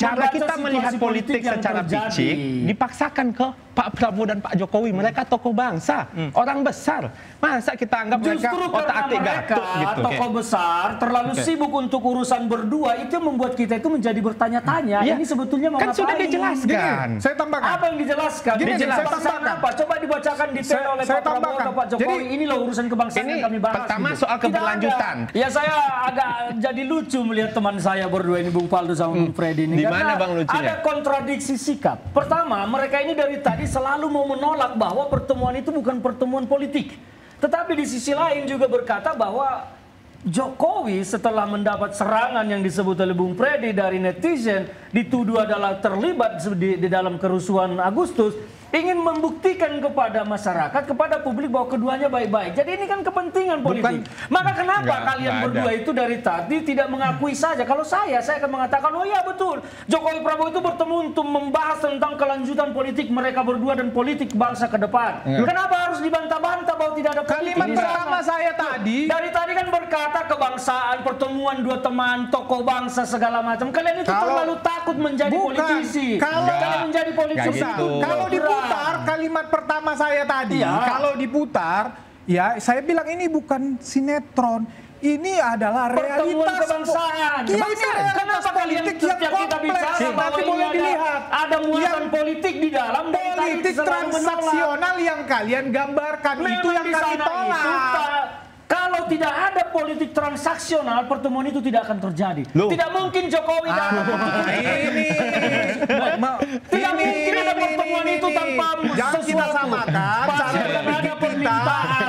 cara kita melihat politik secara picik dipaksakan ke Pak Prabowo dan Pak Jokowi. Mereka tokoh bangsa, orang besar. Masa kita anggap mereka otak-atik gatuk gitu? Tokoh besar terlalu sibuk untuk urusan berdua, itu yang membuat kita itu menjadi bertanya-tanya. Ini sebetulnya mau kan sudah dijelaskan. Saya tambahkan. Apa yang dijelaskan? Saya tambahkan apa? Coba dibacakan detail oleh Pak Prabowo atau Pak Jokowi. Ini loh urusan kebangsaan yang kami bahas. Pertama soal keberlanjutan. Ya saya agak jadi lucu melihat teman saya berdua ini, Bung Faldo sama Bung Freddy ini. Di mana Bang lucunya? Ada kontradiksi sikap. Pertama, mereka ini dari tadi selalu mau menolak bahwa pertemuan itu bukan pertemuan politik. Tetapi di sisi lain juga berkata bahwa Jokowi setelah mendapat serangan yang disebut oleh Bung Freddy dari netizen, dituduh adalah terlibat di dalam kerusuhan Agustus, ingin membuktikan kepada masyarakat, kepada publik bahwa keduanya baik-baik. Jadi ini kan kepentingan politik. Maka kenapa kalian berdua itu dari tadi tidak mengakui saja? Kalau saya akan mengatakan, oh iya betul, Jokowi Prabowo itu bertemu untuk membahas tentang kelanjutan politik mereka berdua dan politik bangsa ke depan. Kenapa harus dibantah-bantah bahwa tidak ada politik? Kalimat pertama saya tadi, dari tadi kan berkata kebangsaan, pertemuan dua teman, tokoh bangsa segala macam. Kalian itu terlalu takut menjadi politisi. Kalian menjadi politisi. Kalau diputar kalimat pertama saya tadi, kalau diputar, ya saya bilang ini bukan sinetron. Ini adalah realitas kebangsaan. Kenapa politik yang kompleks? Nanti boleh dilihat. Ada muatan politik di dalam. Politik transaksional yang kalian gambarkan. Itu yang kami tolak. Kalau tidak ada politik transaksional, pertemuan itu tidak akan terjadi. Tidak mungkin Jokowi dan tidak mungkin ada pertemuan itu tanpa kita samakan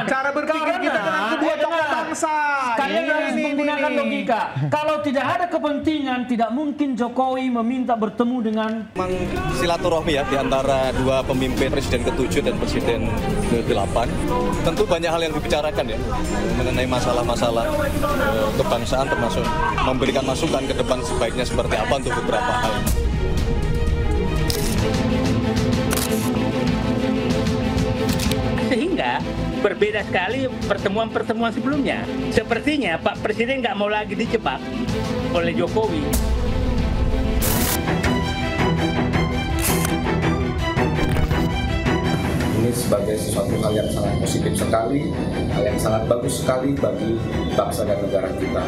cara berpikir kita dengan kedua tokoh bangsa. Kalian harus menggunakan logika. Kalau tidak ada kepentingan, tidak mungkin Jokowi meminta bertemu dengan silaturahmi ya di antara dua pemimpin, presiden ke-7 dan presiden ke-8. Tentu banyak hal yang dibicarakan ya mengenai masalah-masalah kebangsaan, termasuk memberikan masukan ke depan sebaiknya seperti apa untuk beberapa hal. Sehingga berbeda sekali pertemuan-pertemuan sebelumnya. Sepertinya Pak Presiden nggak mau lagi dijebak oleh Jokowi. Ini sebagai sesuatu hal yang sangat positif sekali, hal yang sangat bagus sekali bagi bangsa dan negara kita.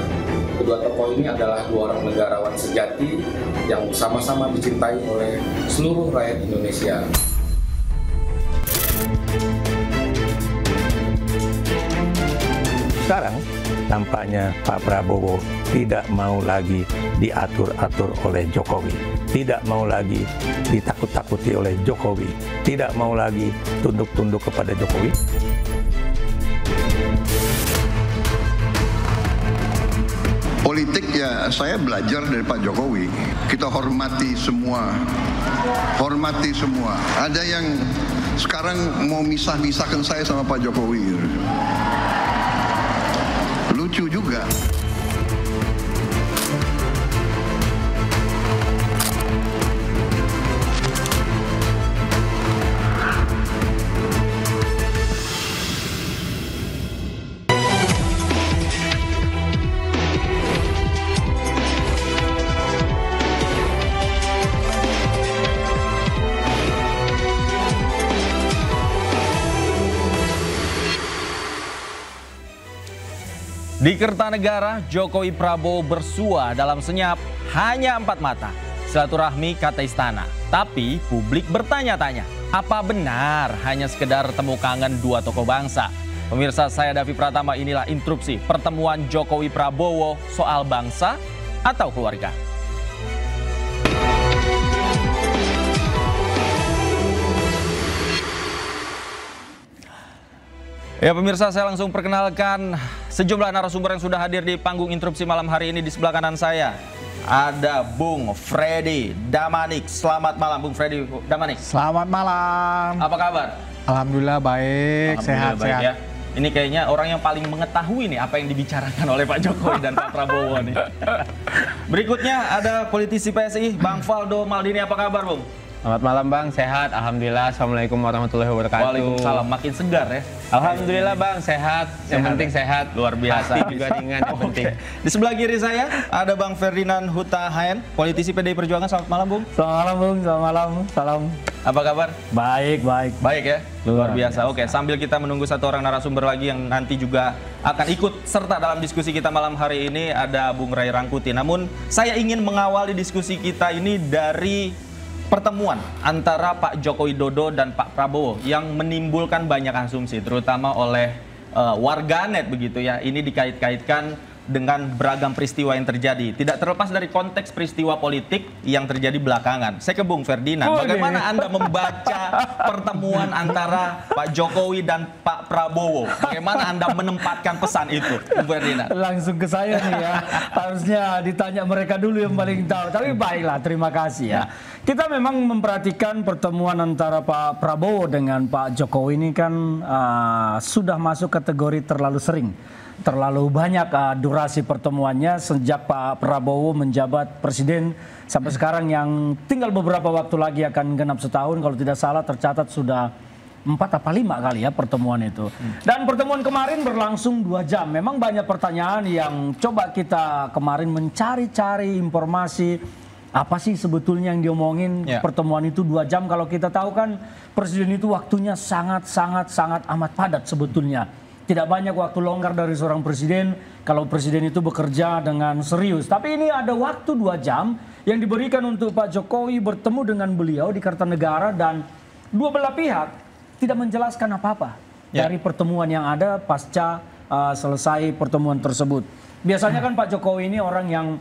Kedua tokoh ini adalah dua orang negarawan sejati yang sama-sama dicintai oleh seluruh rakyat Indonesia. Sekarang tampaknya Pak Prabowo tidak mau lagi diatur-atur oleh Jokowi, tidak mau lagi ditakut-takuti oleh Jokowi, tidak mau lagi tunduk-tunduk kepada Jokowi. Politik ya saya belajar dari Pak Jokowi. Kita hormati semua. Ada yang sekarang mau misah-misahkan saya sama Pak Jokowi. Lucu juga. Di Kertanegara, Jokowi Prabowo bersua dalam senyap hanya 4 mata. Silaturahmi kata istana. Tapi publik bertanya-tanya, apa benar hanya sekedar temu kangen dua tokoh bangsa? Pemirsa, saya Davi Pratama, inilah instruksi pertemuan Jokowi Prabowo soal bangsa atau keluarga. Ya pemirsa, saya langsung perkenalkan sejumlah narasumber yang sudah hadir di panggung interupsi malam hari ini. Di sebelah kanan saya ada Bung Freddy Damanik. Selamat malam Bung Freddy Damanik. Selamat malam. Apa kabar? Alhamdulillah baik, sehat-sehat. Ya. Ini kayaknya orang yang paling mengetahui nih apa yang dibicarakan oleh Pak Jokowi dan Pak Prabowo nih. Berikutnya ada politisi PSI Bang Faldo Maldini. Apa kabar Bung? Selamat malam Bang, sehat. Alhamdulillah. Assalamualaikum warahmatullahi wabarakatuh. Waalaikumsalam, makin segar ya. Alhamdulillah Bang, sehat. Yang penting sehat. Luar biasa. Hati juga ringan, yang penting. Di sebelah kiri saya ada Bang Ferdinand Huta Hayan, politisi PDI Perjuangan. Selamat malam Bung. Selamat malam Bung, selamat malam. Salam. Apa kabar? Baik, baik. Baik ya? Luar biasa. Oke, sambil kita menunggu satu orang narasumber lagi yang nanti juga akan ikut serta dalam diskusi kita malam hari ini, ada Bung Ray Rangkuti. Namun saya ingin mengawali diskusi kita ini dari pertemuan antara Pak Joko Widodo dan Pak Prabowo yang menimbulkan banyak asumsi, terutama oleh warganet begitu ya. Ini dikait-kaitkan dengan beragam peristiwa yang terjadi. Tidak terlepas dari konteks peristiwa politik yang terjadi belakangan. Saya ke Bung Ferdinand. Bagaimana Anda membaca pertemuan antara Pak Jokowi dan Pak Prabowo? Bagaimana Anda menempatkan pesan itu, Bung Ferdinand? Langsung ke saya nih ya. Harusnya ditanya mereka dulu yang paling tahu. Tapi baiklah, terima kasih ya. Kita memang memperhatikan pertemuan antara Pak Prabowo dengan Pak Jokowi ini kan sudah masuk kategori terlalu sering. Terlalu banyak durasi pertemuannya sejak Pak Prabowo menjabat presiden sampai sekarang yang tinggal beberapa waktu lagi akan genap setahun. Kalau tidak salah tercatat sudah 4 apa 5 kali ya pertemuan itu. Dan pertemuan kemarin berlangsung 2 jam. Memang banyak pertanyaan yang coba kita kemarin mencari-cari informasi. Apa sih sebetulnya yang diomongin pertemuan itu 2 jam. Kalau kita tahu kan presiden itu waktunya sangat amat padat sebetulnya. Tidak banyak waktu longgar dari seorang presiden kalau presiden itu bekerja dengan serius. Tapi ini ada waktu 2 jam yang diberikan untuk Pak Jokowi bertemu dengan beliau di Kartanegara dan dua belah pihak tidak menjelaskan apa-apa dari pertemuan yang ada pasca selesai pertemuan tersebut. Biasanya kan Pak Jokowi ini orang yang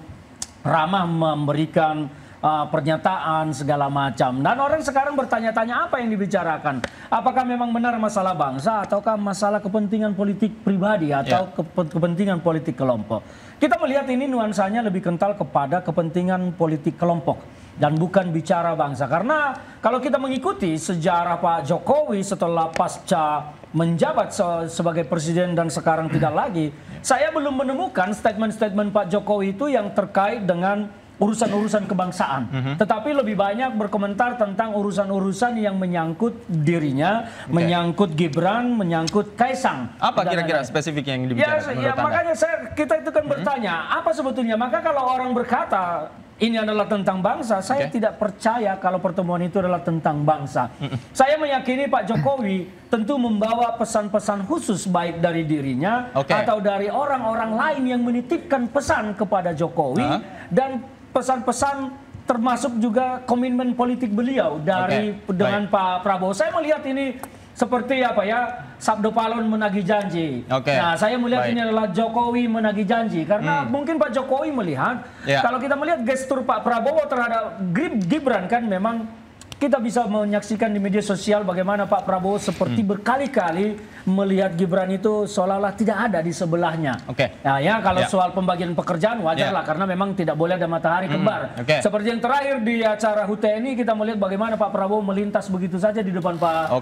ramah memberikan pernyataan segala macam. Dan orang sekarang bertanya-tanya apa yang dibicarakan. Apakah memang benar masalah bangsa ataukah masalah kepentingan politik pribadi atau kepentingan politik kelompok. Kita melihat ini nuansanya lebih kental kepada kepentingan politik kelompok dan bukan bicara bangsa. Karena kalau kita mengikuti sejarah Pak Jokowi setelah pasca menjabat sebagai presiden dan sekarang tidak lagi, saya belum menemukan statement-statement Pak Jokowi itu yang terkait dengan urusan-urusan kebangsaan, tetapi lebih banyak berkomentar tentang urusan-urusan yang menyangkut dirinya, menyangkut Gibran, menyangkut Kaisang. Apa kira-kira spesifik yang dibicarakan? Ya makanya kita itu kan bertanya, apa sebetulnya? Maka kalau orang berkata ini adalah tentang bangsa, saya tidak percaya kalau pertemuan itu adalah tentang bangsa. Saya meyakini Pak Jokowi tentu membawa pesan-pesan khusus baik dari dirinya atau dari orang-orang lain yang menitipkan pesan kepada Jokowi dan pesan-pesan termasuk juga komitmen politik beliau dari dengan Pak Prabowo. Saya melihat ini seperti apa ya, Sabdo Palon menagih janji. Nah, saya melihat ini adalah Jokowi menagih janji karena mungkin Pak Jokowi melihat kalau kita melihat gestur Pak Prabowo terhadap Gibran kan memang kita bisa menyaksikan di media sosial bagaimana Pak Prabowo seperti berkali-kali melihat Gibran itu seolah-olah tidak ada di sebelahnya. Nah, ya kalau soal pembagian pekerjaan wajar lah karena memang tidak boleh ada matahari kembar. Seperti yang terakhir di acara HUT ini kita melihat bagaimana Pak Prabowo melintas begitu saja di depan Pak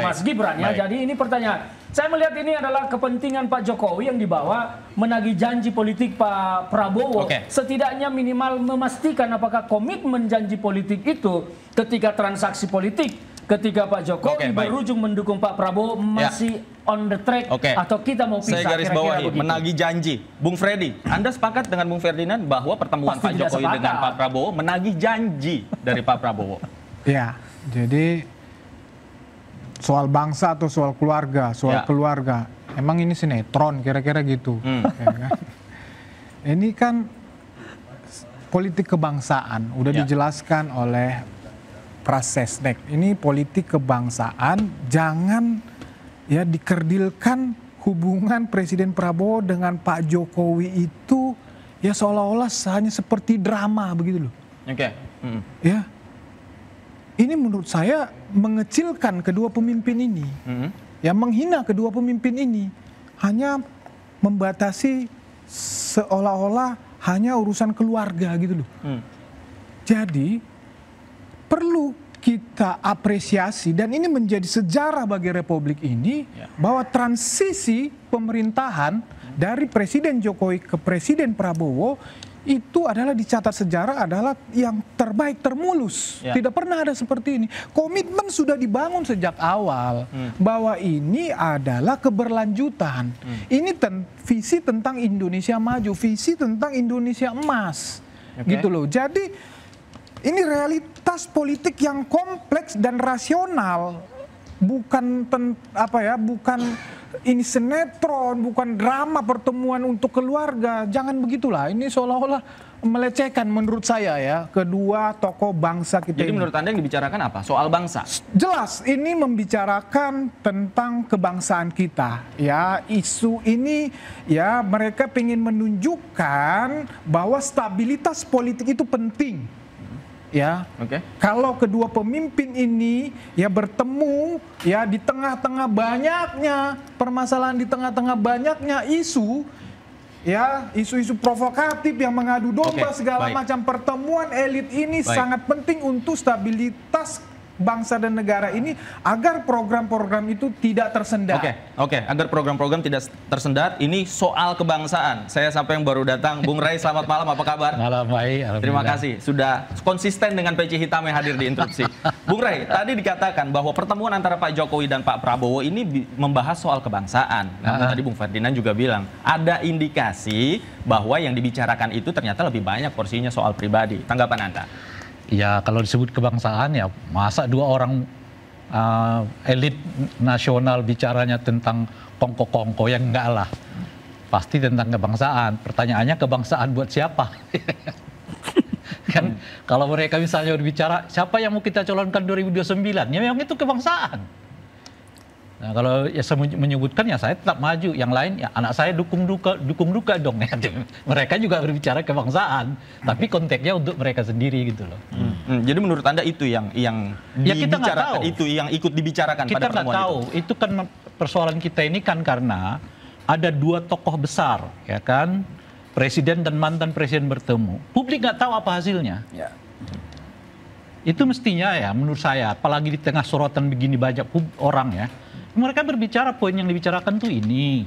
Mas Gibran ya. Jadi ini pertanyaan. Saya melihat ini adalah kepentingan Pak Jokowi yang dibawa menagih janji politik Pak Prabowo. Setidaknya minimal memastikan apakah komitmen janji politik itu ketika transaksi politik, ketika Pak Jokowi berujung mendukung Pak Prabowo masih on the track atau kita mau pisah. Saya garis bawahi, menagih janji. Bung Freddy, Anda sepakat dengan Bung Ferdinand bahwa pertemuan Pak Jokowi dengan Pak Prabowo menagih janji dari Pak Prabowo? Ya, jadi soal bangsa atau soal keluarga, keluarga. Emang ini sinetron kira-kira gitu. Ya kan? Ini kan politik kebangsaan, udah dijelaskan oleh Prasesnek. Ini politik kebangsaan, jangan ya dikerdilkan hubungan Presiden Prabowo dengan Pak Jokowi itu ya seolah-olah hanya seperti drama begitu loh. Ya. Ini menurut saya mengecilkan kedua pemimpin ini, ya menghina kedua pemimpin ini, hanya membatasi seolah-olah hanya urusan keluarga gitu loh. Jadi perlu kita apresiasi dan ini menjadi sejarah bagi Republik ini bahwa transisi pemerintahan dari Presiden Jokowi ke Presiden Prabowo itu adalah dicatat sejarah adalah yang terbaik, termulus. Tidak pernah ada seperti ini. Komitmen sudah dibangun sejak awal bahwa ini adalah keberlanjutan. Ini visi tentang Indonesia maju, visi tentang Indonesia emas. Gitu loh. Jadi ini realitas politik yang kompleks dan rasional. Bukan bukan ini sinetron, bukan drama pertemuan untuk keluarga. Jangan begitulah. Ini seolah-olah melecehkan menurut saya ya kedua tokoh bangsa kita. Jadi menurut Anda yang dibicarakan apa? Soal bangsa? Jelas ini membicarakan tentang kebangsaan kita. Ya, isu ini ya mereka ingin menunjukkan bahwa stabilitas politik itu penting. Ya, kalau kedua pemimpin ini ya bertemu ya di tengah-tengah banyaknya permasalahan, di tengah-tengah banyaknya isu, ya isu-isu provokatif yang mengadu domba segala macam, pertemuan elit ini sangat penting untuk stabilitas bangsa dan negara ini agar program-program itu tidak tersendat. Agar program-program tidak tersendat. Ini soal kebangsaan. Saya sampai yang baru datang, Bung Ray, selamat malam, apa kabar? Malam, baik. Terima kasih sudah konsisten dengan peci hitam yang hadir di Interupsi. Bung Ray, tadi dikatakan bahwa pertemuan antara Pak Jokowi dan Pak Prabowo ini membahas soal kebangsaan. Namun tadi Bung Ferdinand juga bilang ada indikasi bahwa yang dibicarakan itu ternyata lebih banyak porsinya soal pribadi. Tanggapan Anda? Ya kalau disebut kebangsaan ya masa dua orang elit nasional bicaranya tentang kongko-kongko, yang enggak lah. Pasti tentang kebangsaan. Pertanyaannya kebangsaan buat siapa? Kan kalau mereka misalnya berbicara siapa yang mau kita calonkan 2029, ya memang itu kebangsaan. Nah, kalau ya saya menyebutkan ya saya tetap maju, yang lain ya anak saya dukung duka dong. Mereka juga berbicara kebangsaan, tapi konteksnya untuk mereka sendiri gitu loh. Jadi menurut Anda itu yang ya kita nggak tahu. Itu yang ikut dibicarakan pada pertemuan itu. Kita nggak tahu. Itu kan persoalan kita ini kan karena ada dua tokoh besar, ya kan, presiden dan mantan presiden bertemu. Publik nggak tahu apa hasilnya. Ya. Itu mestinya ya menurut saya, apalagi di tengah sorotan begini banyak orang ya. Mereka berbicara poin yang dibicarakan tuh ini.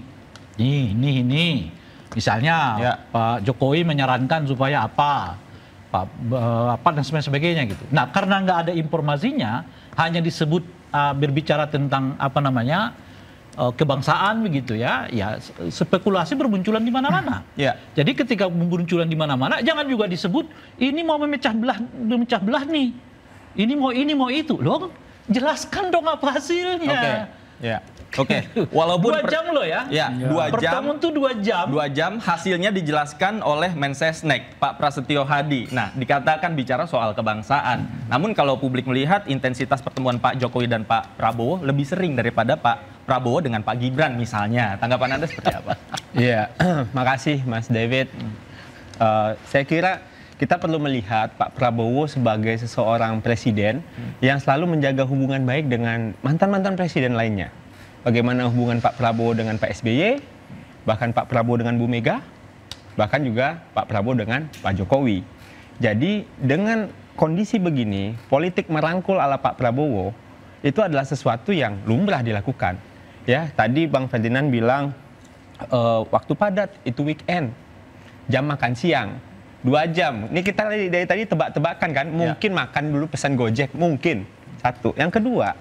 Misalnya Pak Jokowi menyarankan supaya apa dan sebagainya gitu. Nah karena nggak ada informasinya, hanya disebut berbicara tentang kebangsaan begitu ya. Ya spekulasi bermunculan di mana-mana. Jadi ketika bermunculan di mana-mana, jangan juga disebut ini mau memecah belah nih. Ini mau itu loh. Jelaskan dong apa hasilnya. Walaupun 2 jam loh ya. 2 jam. Pertemuan tuh 2 jam. 2 jam hasilnya dijelaskan oleh Mensesnek Pak Prasetyo Hadi. Nah, dikatakan bicara soal kebangsaan. Namun kalau publik melihat intensitas pertemuan Pak Jokowi dan Pak Prabowo lebih sering daripada Pak Prabowo dengan Pak Gibran misalnya. Tanggapan Anda seperti apa? Iya, makasih Mas David. Saya kira kita perlu melihat Pak Prabowo sebagai seseorang presiden yang selalu menjaga hubungan baik dengan mantan-mantan presiden lainnya. Bagaimana hubungan Pak Prabowo dengan Pak SBY, bahkan Pak Prabowo dengan Bu Mega, bahkan juga Pak Prabowo dengan Pak Jokowi. Jadi dengan kondisi begini, politik merangkul ala Pak Prabowo itu adalah sesuatu yang lumrah dilakukan. Ya, tadi Bang Ferdinand bilang waktu padat itu weekend, jam makan siang. 2 jam. Ini kita dari tadi tebak-tebakan kan, mungkin makan dulu pesan Gojek, mungkin. Satu. Yang kedua,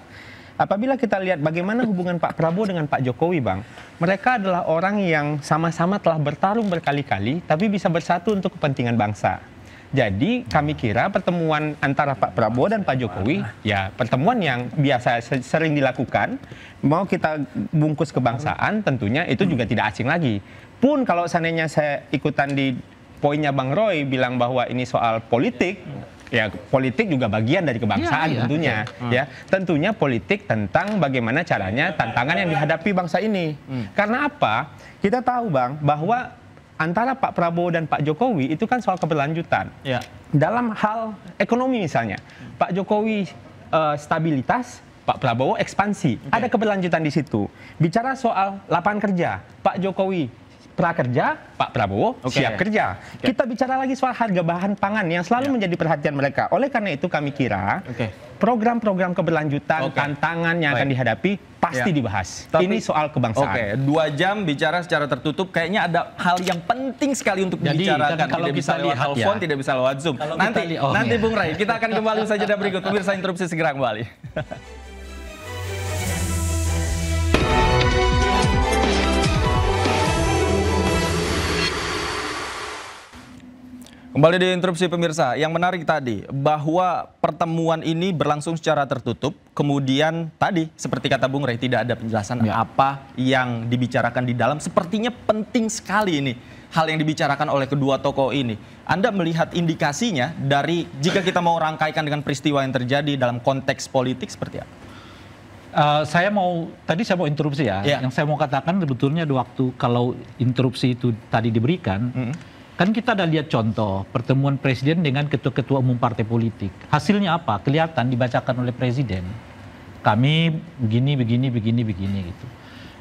apabila kita lihat bagaimana hubungan Pak Prabowo dengan Pak Jokowi, Bang, mereka adalah orang yang sama-sama telah bertarung berkali-kali, tapi bisa bersatu untuk kepentingan bangsa. Jadi kami kira pertemuan antara Pak Prabowo dan Pak Jokowi, ya pertemuan yang biasa sering dilakukan, mau kita bungkus kebangsaan, tentunya itu juga tidak asing lagi. Pun kalau seandainya saya ikutan di poinnya Bang Roy bilang bahwa ini soal politik, ya politik juga bagian dari kebangsaan tentunya. Ya, tentunya politik tentang bagaimana caranya tantangan yang dihadapi bangsa ini. Karena apa? Kita tahu Bang bahwa antara Pak Prabowo dan Pak Jokowi itu kan soal keberlanjutan. Dalam hal ekonomi misalnya, Pak Jokowi stabilitas, Pak Prabowo ekspansi. Ada keberlanjutan di situ. Bicara soal lapangan kerja, Pak Jokowi prakerja, Pak Prabowo siap kerja. Kita bicara lagi soal harga bahan pangan yang selalu menjadi perhatian mereka. Oleh karena itu kami kira program-program keberlanjutan, tantangan yang akan dihadapi pasti dibahas. Ini soal kebangsaan. 2 jam bicara secara tertutup, kayaknya ada hal yang penting sekali untuk dibicarakan. Kalau tidak bisa kita lewat lihat telepon, tidak bisa lewat Zoom. Nanti Bung Ray, kita akan kembali saja dari berikut. Pemirsa, interupsi segera kembali. Kembali di interupsi pemirsa, yang menarik tadi bahwa pertemuan ini berlangsung secara tertutup, kemudian tadi seperti kata Bung Ray tidak ada penjelasan apa yang dibicarakan di dalam. Sepertinya penting sekali ini hal yang dibicarakan oleh kedua tokoh ini. Anda melihat indikasinya dari jika kita mau rangkaikan dengan peristiwa yang terjadi dalam konteks politik seperti apa? Saya mau interupsi ya. Yang saya mau katakan sebetulnya waktu kalau interupsi itu tadi diberikan, kan kita ada lihat contoh pertemuan presiden dengan ketua-ketua umum partai politik. Hasilnya apa? Kelihatan dibacakan oleh presiden. Kami begini gitu.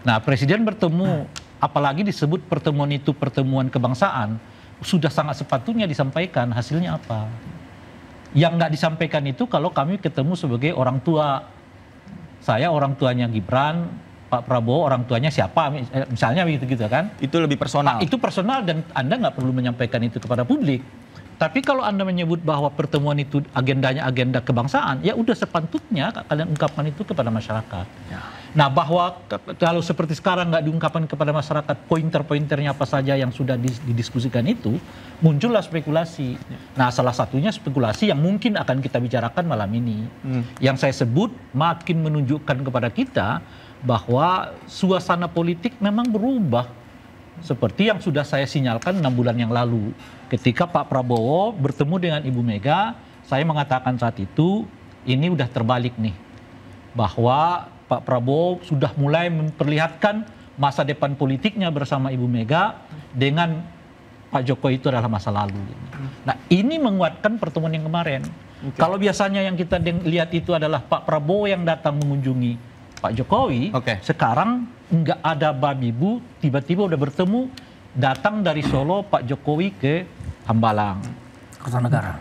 Nah, presiden bertemu, apalagi disebut pertemuan itu pertemuan kebangsaan, sudah sangat sepatutnya disampaikan. Hasilnya apa? Yang nggak disampaikan itu kalau kami ketemu sebagai orang tua. Saya orang tuanya Gibran, Pak Prabowo orang tuanya siapa, misalnya begitu kan. Itu lebih personal. Itu personal dan Anda nggak perlu menyampaikan itu kepada publik. Tapi kalau Anda menyebut bahwa pertemuan itu agendanya agenda kebangsaan, ya udah sepatutnya kalian ungkapkan itu kepada masyarakat. Nah, bahwa kalau seperti sekarang nggak diungkapkan kepada masyarakat pointer-pointernya apa saja yang sudah didiskusikan itu, muncullah spekulasi. Nah, salah satunya spekulasi yang mungkin akan kita bicarakan malam ini. Yang saya sebut makin menunjukkan kepada kita bahwa suasana politik memang berubah. Seperti yang sudah saya sinyalkan 6 bulan yang lalu. Ketika Pak Prabowo bertemu dengan Ibu Mega, saya mengatakan saat itu, ini udah terbalik nih. Bahwa Pak Prabowo sudah mulai memperlihatkan masa depan politiknya bersama Ibu Mega dengan Pak Jokowi itu adalah masa lalu. Nah, ini menguatkan pertemuan yang kemarin. Kalau biasanya yang kita lihat itu adalah Pak Prabowo yang datang mengunjungi Pak Jokowi, sekarang nggak ada babi bu, tiba-tiba udah bertemu, datang dari Solo Pak Jokowi ke Hambalang,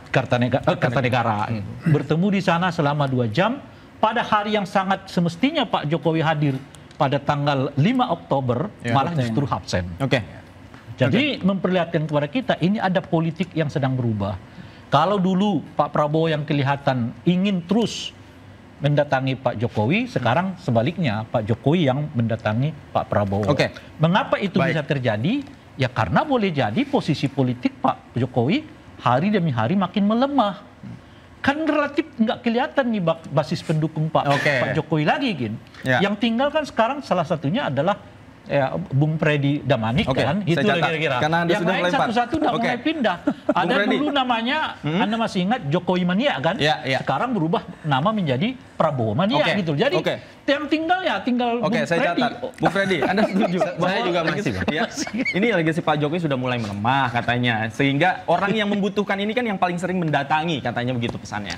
Kartanegara. Bertemu di sana selama 2 jam, pada hari yang sangat semestinya Pak Jokowi hadir pada tanggal 5 Oktober, malah justru absen. Jadi memperlihatkan kepada kita ini ada politik yang sedang berubah. Kalau dulu Pak Prabowo yang kelihatan ingin terus mendatangi Pak Jokowi, sekarang sebaliknya Pak Jokowi yang mendatangi Pak Prabowo. Mengapa itu bisa terjadi? Ya karena boleh jadi posisi politik Pak Jokowi hari demi hari makin melemah. Kan relatif nggak kelihatan nih basis pendukung Pak Jokowi lagi, Gin. Yang tinggal kan sekarang salah satunya adalah Bung Freddy Damanik kan, gitu kira-kira. Yang lain satu-satu udah mulai pindah. Ada dulu namanya, Anda masih ingat Jokowi Mania kan? Sekarang berubah nama menjadi Prabowo Mania gitu. Jadi yang tinggal Bung Freddy. Bung Freddy, Anda setuju? Saya juga masih. Ini legasi Pak Jokowi sudah mulai melemah katanya. Sehingga orang yang membutuhkan ini kan yang paling sering mendatangi, katanya begitu pesannya.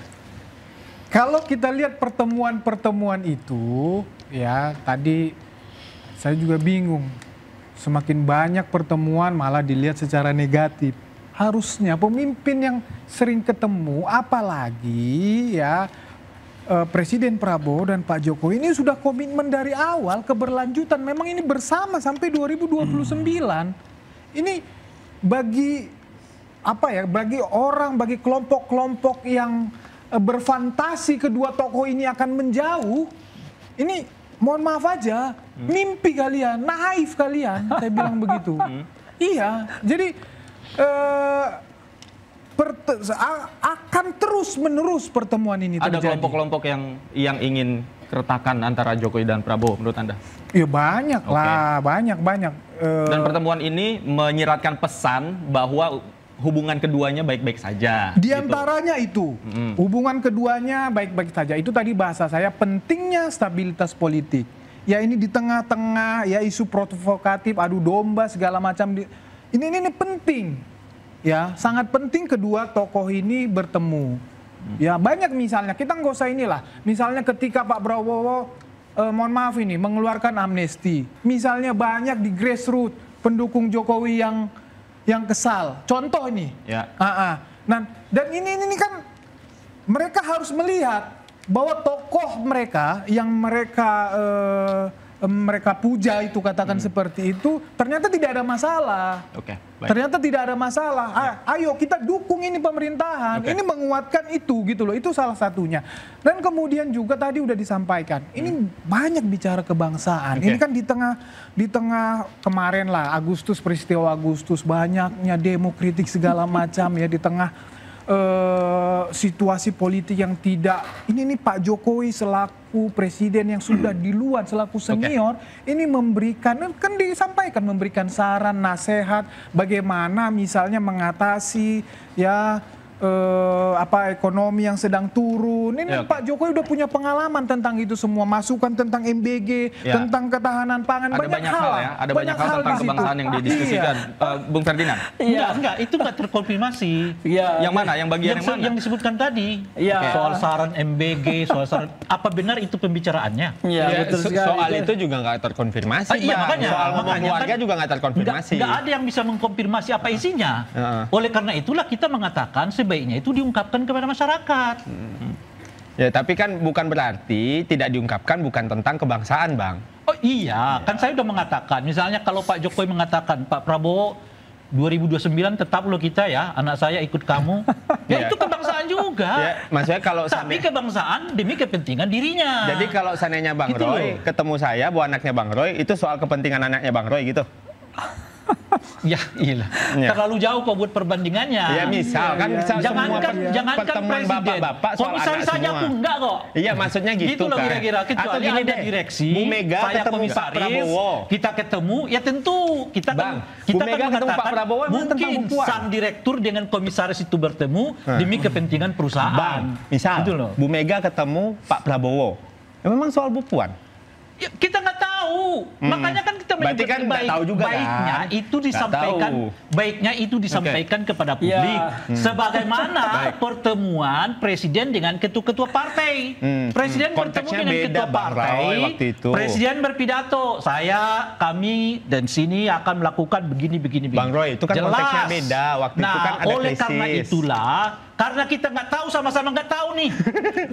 Kalau kita lihat pertemuan-pertemuan itu, ya tadi saya juga bingung. Semakin banyak pertemuan malah dilihat secara negatif. Harusnya pemimpin yang sering ketemu, apalagi ya Presiden Prabowo dan Pak Jokowi ini sudah komitmen dari awal keberlanjutan. Memang ini bersama sampai 2029. Ini bagi bagi orang, bagi kelompok-kelompok yang berfantasi kedua tokoh ini akan menjauh. Ini mohon maaf aja, mimpi kalian, naif kalian, saya bilang begitu. Iya, jadi akan terus-menerus pertemuan ini terjadi. Ada kelompok-kelompok yang ingin keretakan antara Jokowi dan Prabowo menurut Anda? Ya banyak lah, banyak. Dan pertemuan ini menyiratkan pesan bahwa hubungan keduanya baik-baik saja. Di antaranya itu, hubungan keduanya baik-baik saja. Itu tadi bahasa saya, pentingnya stabilitas politik. Ya ini di tengah-tengah, ya isu provokatif, adu domba segala macam. Ini penting. Ya, sangat penting kedua tokoh ini bertemu. Ya banyak misalnya, kita nggak usah inilah. Misalnya ketika Pak Prabowo, mohon maaf ini, mengeluarkan amnesti. Misalnya banyak di grassroots. pendukung Jokowi yang kesal. Contoh ini. Ya. Nah, dan ini kan mereka harus melihat bahwa tokoh mereka yang mereka puja itu, katakan seperti itu, ternyata tidak ada masalah. Oke, baik. Ternyata tidak ada masalah. Ayo kita dukung ini pemerintahan. Ini menguatkan itu gitu loh. Itu salah satunya. Dan kemudian juga tadi udah disampaikan. Ini banyak bicara kebangsaan. Ini kan di tengah kemarin lah peristiwa Agustus, banyaknya demo kritik segala macam ya, di tengah situasi politik yang tidak, ini Pak Jokowi selaku presiden yang sudah duluan, selaku senior, ini memberikan, kan disampaikan, memberikan saran, nasihat bagaimana misalnya mengatasi ya ekonomi yang sedang turun. Ini Pak Jokowi udah punya pengalaman tentang itu semua, masukan tentang MBG, tentang ketahanan pangan, ada banyak hal ya, ada banyak hal tentang kebangsaan yang didiskusikan. Bung Ferdinand. Enggak, itu enggak terkonfirmasi. Yang mana? Yang bagian yang mana? Yang disebutkan tadi. Soal saran MBG, soal saran, apa benar itu pembicaraannya? Soal itu juga nggak terkonfirmasi. Makanya. Soal keluarga juga nggak terkonfirmasi. Nggak ada yang bisa mengkonfirmasi apa isinya. Oleh karena itulah kita mengatakan sebaiknya itu diungkapkan kepada masyarakat. Ya, tapi kan bukan berarti tidak diungkapkan bukan tentang kebangsaan, Bang. Oh iya, kan saya udah mengatakan, misalnya kalau Pak Jokowi mengatakan, Pak Prabowo 2029 tetap lo kita ya, anak saya ikut kamu, ya itu kebangsaan juga. Ya, maksudnya kalau tapi kebangsaan demi kepentingan dirinya. Jadi kalau seandainya Bang gitu Roy ketemu saya, bu anaknya Bang Roy, itu soal kepentingan anaknya Bang Roy gitu. Ya iyalah, terlalu jauh kok buat perbandingannya. Ya misal kan jangankan presiden, bapak-bapak soal komisaris saja pun enggak kok. Iya maksudnya gitu loh kan. kira-kira, kecuali ada direksi, Bu Mega saya ketemu komisaris, Pak Prabowo, kita ketemu, ya tentu kita Bang, kita Bu Mega kan ketemu Pak Prabowo mungkin sang direktur dengan komisaris itu bertemu demi kepentingan perusahaan. Bang, misal gitu loh. Bu Mega ketemu Pak Prabowo, ya memang soal Bu Puan. Ya, kita nggak tahu, makanya kan kita berarti kan nggak tahu juga baiknya kan? itu disampaikan, baiknya itu disampaikan kepada publik, sebagaimana pertemuan presiden dengan ketua-ketua partai. Presiden bertemu dengan ketua partai, presiden berpidato, kami dan sini akan melakukan begini. Bang Roy, itu kan jelas. Konteksnya beda, waktu itu kan ada oleh krisis. karena itulah, karena kita nggak tahu, sama-sama nggak tahu nih.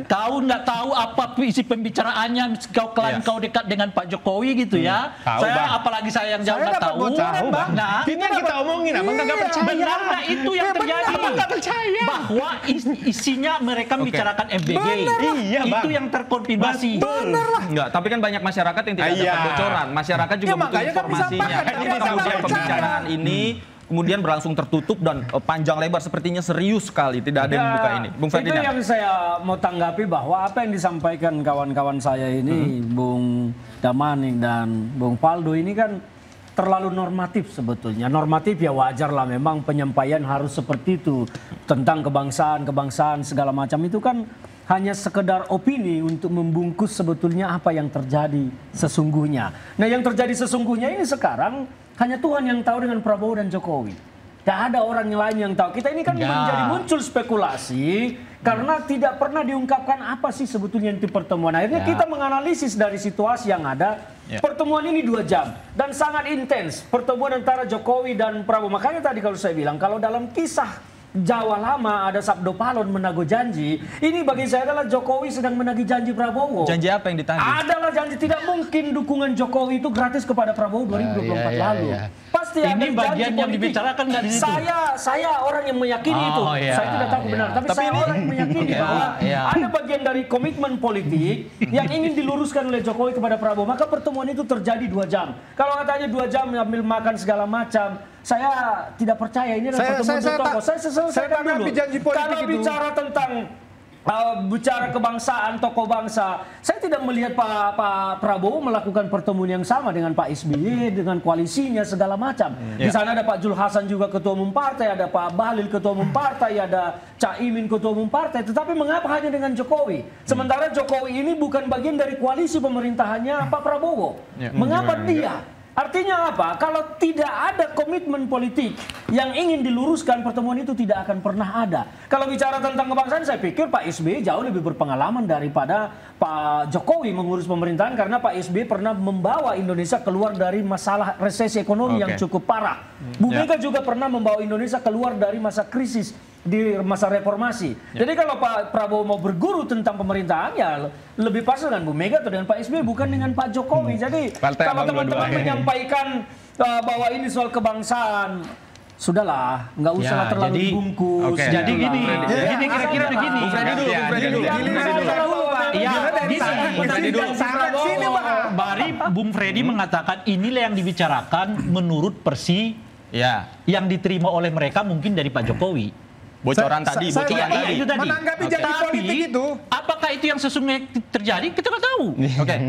Kau nggak tahu apa isi pembicaraannya, kau dekat dengan Pak Jokowi gitu ya. Tahu, saya Bang. apalagi saya yang jauh nggak tahu. Bang. Nah, ini yang kita omongin, Abang nggak percaya. Benar itu yang terjadi. Abang nggak percaya. Bahwa isinya mereka membicarakan MBG. Iya, Bang. Itu yang terkonfirmasi. Enggak, tapi kan banyak masyarakat yang tidak dapat bocoran. Masyarakat juga butuh informasinya. Kenapa kemudian pembicaraan ini kemudian berlangsung tertutup dan panjang lebar, sepertinya serius sekali, tidak ada yang membuka ini. Bung Ferdinand. Itu yang saya mau tanggapi, bahwa apa yang disampaikan kawan-kawan saya ini, Bung Damanik dan Bung Faldo, ini kan terlalu normatif sebetulnya. Normatif ya wajar lah, memang penyampaian harus seperti itu. Tentang kebangsaan segala macam itu kan hanya sekedar opini untuk membungkus sebetulnya apa yang terjadi sesungguhnya. Nah, yang terjadi sesungguhnya ini sekarang hanya Tuhan yang tahu dengan Prabowo dan Jokowi. Tidak ada orang lain yang tahu. Kita ini kan menjadi muncul spekulasi karena tidak pernah diungkapkan apa sih sebetulnya itu pertemuan. Akhirnya kita menganalisis dari situasi yang ada. Pertemuan ini 2 jam dan sangat intens. Pertemuan antara Jokowi dan Prabowo. Makanya tadi kalau saya bilang, kalau dalam kisah Jawa lama ada sabdo palon menago janji. Ini bagi saya adalah Jokowi sedang menagih janji Prabowo. Janji apa yang ditagih? Adalah janji, tidak mungkin dukungan Jokowi itu gratis kepada Prabowo 2024 lalu. Pasti ada ini bagian yang dibicarakan nggak di situ? Saya orang yang meyakini itu. Saya tidak tahu benar, tapi saya orang yang meyakini bahwa ada bagian dari komitmen politik yang ingin diluruskan oleh Jokowi kepada Prabowo. Maka pertemuan itu terjadi 2 jam. Kalau katanya 2 jam ambil makan segala macam, saya tidak percaya. Ini adalah pertemuan tokoh. Saya selesaikan dulu. Kalau bicara tentang bicara kebangsaan, tokoh bangsa, saya tidak melihat Pak Prabowo melakukan pertemuan yang sama dengan Pak SBY, dengan koalisinya segala macam. Di sana ada Pak Jul Hasan juga ketua umum partai, ada Pak Bahlil ketua umum partai, ada Cak Imin ketua umum partai. Tetapi mengapa hanya dengan Jokowi? Sementara Jokowi ini bukan bagian dari koalisi pemerintahannya Pak Prabowo. Mengapa dia? Artinya apa? Kalau tidak ada komitmen politik yang ingin diluruskan, pertemuan itu tidak akan pernah ada. Kalau bicara tentang kebangsaan, saya pikir Pak SBY jauh lebih berpengalaman daripada Pak Jokowi mengurus pemerintahan, karena Pak SBY pernah membawa Indonesia keluar dari masalah resesi ekonomi yang cukup parah. Bu Mega juga pernah membawa Indonesia keluar dari masa krisis di masa reformasi. Jadi kalau Pak Prabowo mau berguru tentang pemerintahan, ya lebih pas dengan Bu Mega atau dengan Pak SBY, bukan dengan Pak Jokowi. Jadi kalau teman-teman menyampaikan bahwa ini soal kebangsaan, sudahlah, nggak usah terlalu dibungkus. Jadi gini kira-kira begini. Bari Bung Freddy mengatakan inilah yang dibicarakan menurut Persi yang diterima oleh mereka mungkin dari Pak Jokowi. Bocoran tadi. Itu tadi. Menanggapi jadi politik itu. Apakah itu yang sesungguhnya terjadi? Kita nggak tahu.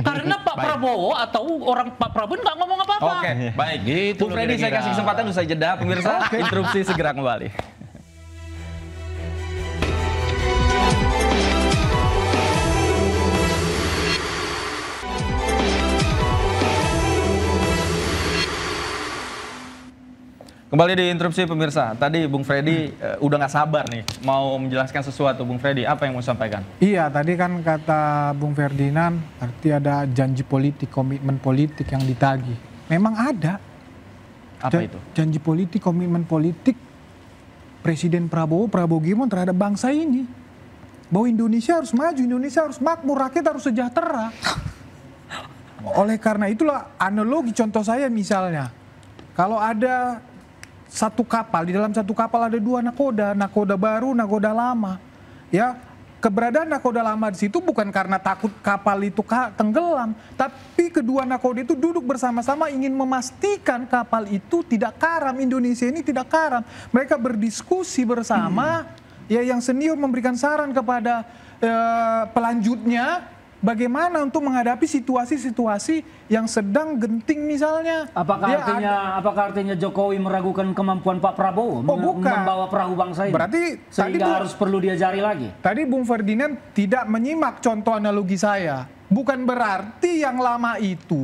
Karena Pak Prabowo atau orang Pak Prabowo nggak ngomong apa-apa. Baik. Gitu Bung Freddy, saya kasih kesempatan usai jeda, pemirsa. Interupsi segera kembali. Kembali di interupsi pemirsa. Tadi Bung Freddy udah nggak sabar nih mau menjelaskan sesuatu. Bung Freddy, apa yang mau sampaikan? Iya, tadi kan kata Bung Ferdinand, arti ada janji politik, komitmen politik yang ditagih. Memang ada. Apa itu? Janji politik, komitmen politik Presiden Prabowo Gibran terhadap bangsa ini. Bahwa Indonesia harus maju, Indonesia harus makmur, rakyat harus sejahtera. Oleh karena itulah analogi contoh saya misalnya, kalau ada satu kapal, di dalam satu kapal ada dua nakoda baru, nakoda lama. Ya, keberadaan nakoda lama di situ bukan karena takut kapal itu tenggelam, tapi kedua nakoda itu duduk bersama-sama ingin memastikan kapal itu tidak karam, Indonesia ini tidak karam. Mereka berdiskusi bersama, ya yang senior memberikan saran kepada pelanjutnya bagaimana untuk menghadapi situasi-situasi yang sedang genting misalnya. Apakah artinya Jokowi meragukan kemampuan Pak Prabowo membawa perahu bangsa ini? Berarti sehingga harus perlu diajari lagi. Tadi Bung Ferdinand tidak menyimak contoh analogi saya. Bukan berarti yang lama itu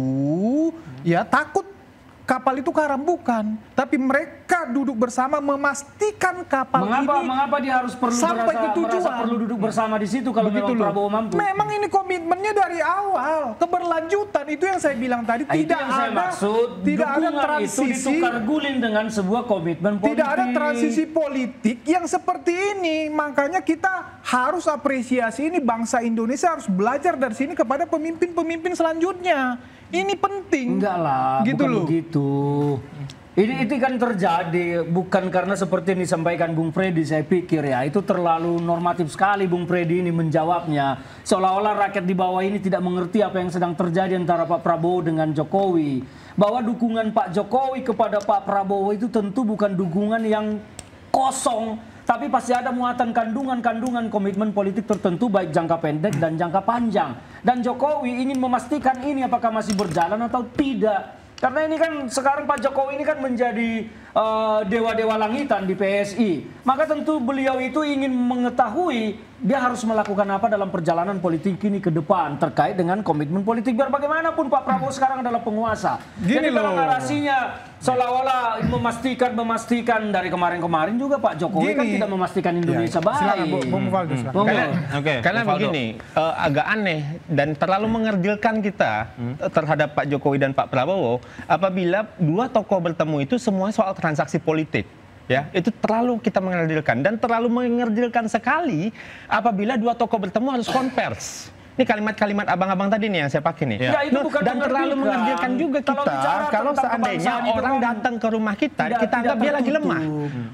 ya takut kapal itu karam, bukan. Tapi mereka duduk bersama memastikan kapal ini mengapa dia harus merasa perlu duduk bersama di situ kalau memang Prabowo mampu? Memang ini komitmennya dari awal, keberlanjutan itu yang saya bilang tadi. Tidak ada transisi itu ditukar guling dengan sebuah komitmen politik. Tidak ada transisi politik yang seperti ini. Makanya kita harus apresiasi ini, bangsa Indonesia harus belajar dari sini kepada pemimpin-pemimpin selanjutnya. Ini penting. Enggak lah, gitu bukan loh. begitu. Ini kan terjadi bukan karena seperti yang disampaikan Bung Freddy, saya pikir ya itu terlalu normatif sekali Bung Freddy ini menjawabnya. Seolah-olah rakyat di bawah ini tidak mengerti apa yang sedang terjadi antara Pak Prabowo dengan Jokowi. Bahwa dukungan Pak Jokowi kepada Pak Prabowo itu tentu bukan dukungan yang kosong, tapi pasti ada muatan kandungan komitmen politik tertentu baik jangka pendek dan jangka panjang. Dan Jokowi ingin memastikan ini apakah masih berjalan atau tidak. Karena ini kan sekarang Pak Jokowi ini kan menjadi dewa-dewa langitan di PSI. Maka tentu beliau itu ingin mengetahui dia harus melakukan apa dalam perjalanan politik ini ke depan terkait dengan komitmen politik. Biar bagaimanapun Pak Prabowo sekarang adalah penguasa. Jadi kalau narasinya seolah-olah memastikan dari kemarin-kemarin juga Pak Jokowi kan tidak memastikan Indonesia baik. Silakan Bung Faldo. Karena begini, agak aneh dan terlalu mengerjilkan kita terhadap Pak Jokowi dan Pak Prabowo apabila dua tokoh bertemu itu semua soal transaksi politik. Ya, itu terlalu kita mengerjilkan dan terlalu mengerjilkan sekali apabila dua tokoh bertemu harus konvers. Ini kalimat-kalimat abang-abang tadi nih yang saya pakai nih. Ya, itu bukan dan terlalu mengerjilkan juga kita kalau seandainya orang datang ke rumah kita anggap dia lagi lemah.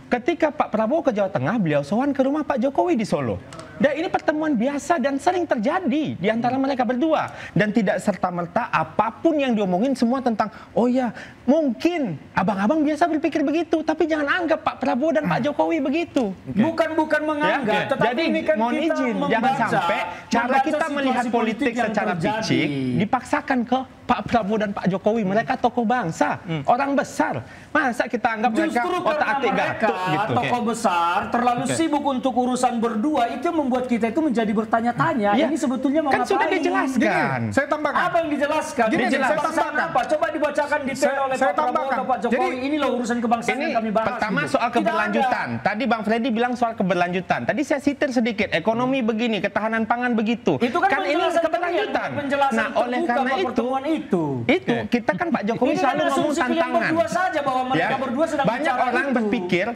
Ketika Pak Prabowo ke Jawa Tengah, beliau sowan ke rumah Pak Jokowi di Solo. Dan ini pertemuan biasa dan sering terjadi di antara mereka berdua. Dan tidak serta-merta apapun yang diomongin semua tentang, oh ya mungkin abang-abang biasa berpikir begitu. Tapi jangan anggap Pak Prabowo dan Pak Jokowi begitu. Bukan menganggap. Ya? Jadi ini kan mohon izin, jangan sampai cara kita melihat politik secara picik dipaksakan ke Pak Prabowo dan Pak Jokowi, mereka tokoh bangsa, orang besar. Masa kita anggap mereka otak-atik gatuk gitu? Tokoh besar terlalu sibuk untuk urusan berdua, itu membuat kita itu menjadi bertanya-tanya. Ini sebetulnya mau kan ngapain? sudah dijelaskan. Saya tambahkan. Apa yang dijelaskan? Saya tambahkan. Apa? Coba dibacakan detail oleh Pak Prabowo atau Pak Jokowi. Inilah urusan kebangsaan yang kami bahas. Pertama soal keberlanjutan. Tadi Bang Freddy bilang soal keberlanjutan. Tadi saya sitir sedikit. Ekonomi begini, ketahanan pangan begitu. Itu kan ini keberlanjutan. Nah, oleh karena itu kita kan Pak Jokowi selalu ngomong tantangan. Berdua saja bahwa mereka berdua sedang banyak orang berpikir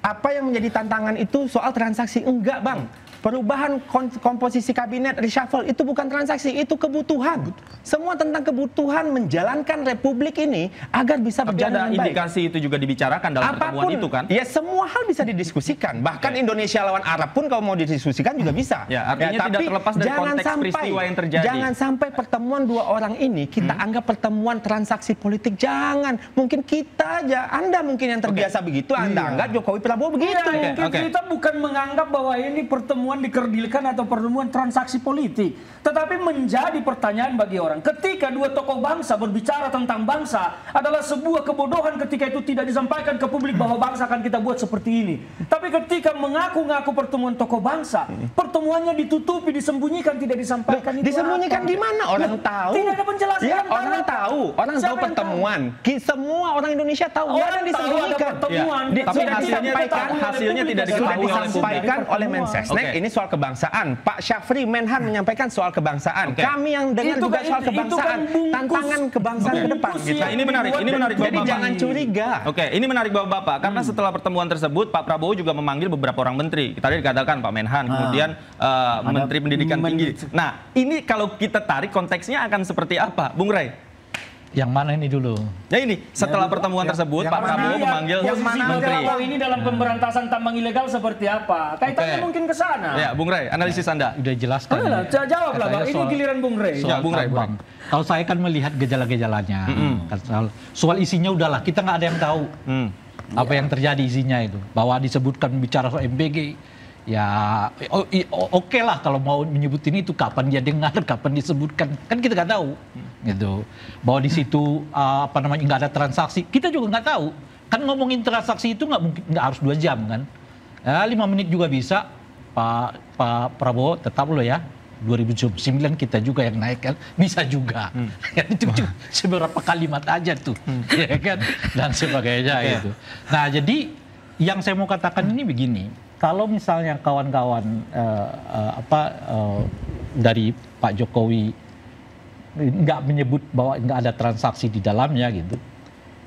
apa yang menjadi tantangan itu soal transaksi. Enggak, Bang. Perubahan komposisi kabinet, reshuffle itu bukan transaksi, itu kebutuhan. Semua tentang kebutuhan menjalankan republik ini agar bisa berjalan dengan baik. Indikasi itu juga dibicarakan dalam pertemuan itu kan? Ya, semua hal bisa didiskusikan. Bahkan Indonesia lawan Arab pun kalau mau didiskusikan juga bisa. Ya, artinya tidak terlepas dari konteks peristiwa yang terjadi. Jangan sampai pertemuan dua orang ini kita anggap pertemuan transaksi politik. Jangan. Mungkin kita aja, Anda mungkin yang terbiasa begitu, Anda anggap Jokowi Prabowo begitu. Kita bukan menganggap bahwa ini pertemuan dikerdilkan atau pertemuan transaksi politik, tetapi menjadi pertanyaan bagi orang ketika dua tokoh bangsa berbicara tentang bangsa adalah sebuah kebodohan ketika itu tidak disampaikan ke publik bahwa bangsa akan kita buat seperti ini. Tapi ketika mengaku-ngaku pertemuan tokoh bangsa, pertemuannya ditutupi, disembunyikan, tidak disampaikan. Itu disembunyikan gimana? Orang tahu. Tidak ada penjelasan. Ya, orang tahu pertemuan. Semua orang Indonesia tahu. Orang disembunyikan. Tapi hasilnya tidak disampaikan oleh Mensesnek. Ini soal kebangsaan. Pak Syafri Menhan menyampaikan soal kebangsaan. Kami yang dengar juga soal kebangsaan. Tantangan kebangsaan ke depan. Nah, ini menarik. Jadi jangan curiga. Ini menarik Bapak-Bapak. Karena setelah pertemuan tersebut, Pak Prabowo juga memanggil beberapa orang menteri. Tadi dikatakan Pak Menhan, kemudian Menteri Pendidikan Tinggi. Nah, ini kalau kita tarik konteksnya akan seperti apa, Bung Ray? Yang mana ini dulu? Ya ini, setelah pertemuan tersebut, Pak Prabowo memanggil menteri. Ini dalam pemberantasan tambang ilegal seperti apa? Kaitannya mungkin ke sana. Ya, Bung Ray, analisis Anda. Udah jelaskan. Jawablah, Bang. Ini giliran Bung Ray. Ya, Bung Ray. Kalau saya kan melihat gejala-gejalanya. Soal isinya udahlah, kita nggak ada yang tahu apa yang terjadi isinya itu. Bahwa disebutkan bicara soal MBG, ya oke lah kalau mau menyebutin itu kapan dia dengar, kapan disebutkan, kan kita nggak tahu. Gitu, bahwa di situ nggak ada transaksi, kita juga nggak tahu. Kan ngomongin transaksi itu nggak harus 2 jam kan, 5 menit juga bisa. Pak Prabowo tetap loh ya, 2009 kita juga yang naik kan, bisa juga. Itu cuma seberapa kalimat aja tuh, ya kan, dan sebagainya gitu. Nah, jadi yang saya mau katakan ini begini, kalau misalnya kawan-kawan dari Pak Jokowi nggak menyebut bahwa nggak ada transaksi di dalamnya gitu,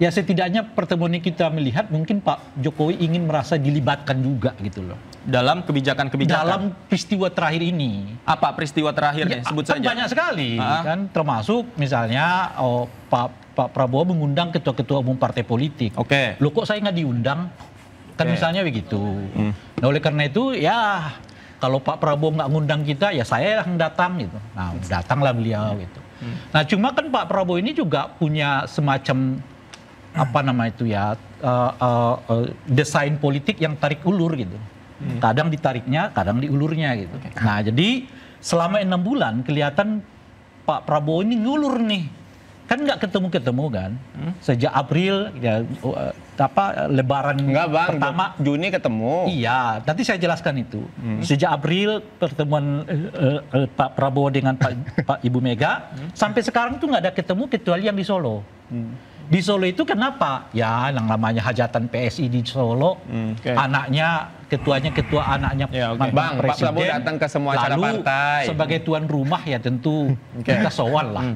ya setidaknya pertemuan ini kita melihat mungkin Pak Jokowi ingin merasa dilibatkan juga gitu loh dalam kebijakan-kebijakan dalam peristiwa terakhir ini. Apa peristiwa terakhirnya? Sebut saja. Banyak sekali kan, termasuk misalnya Pak Prabowo mengundang ketua-ketua umum partai politik. Loh kok saya nggak diundang? Kan misalnya begitu. Nah, oleh karena itu ya kalau Pak Prabowo nggak ngundang kita, ya saya yang datang gitu. Nah, datanglah beliau gitu. Nah, cuma kan Pak Prabowo ini juga punya semacam desain politik yang tarik ulur gitu. Kadang ditariknya, kadang diulurnya gitu. Nah, jadi selama 6 bulan kelihatan Pak Prabowo ini ngulur nih. Kan nggak ketemu kan, sejak April ya, Lebaran pertama Juni ketemu. Iya, nanti saya jelaskan itu. Sejak April pertemuan Pak Prabowo dengan Pak Ibu Mega sampai sekarang tuh nggak ada ketemu kecuali yang di Solo. Di Solo itu kenapa? Ya, yang namanya hajatan PSI di Solo, anaknya ketua anaknya Bang, Pak Prabowo datang ke semua acara partai. Sebagai tuan rumah ya tentu kita soal lah.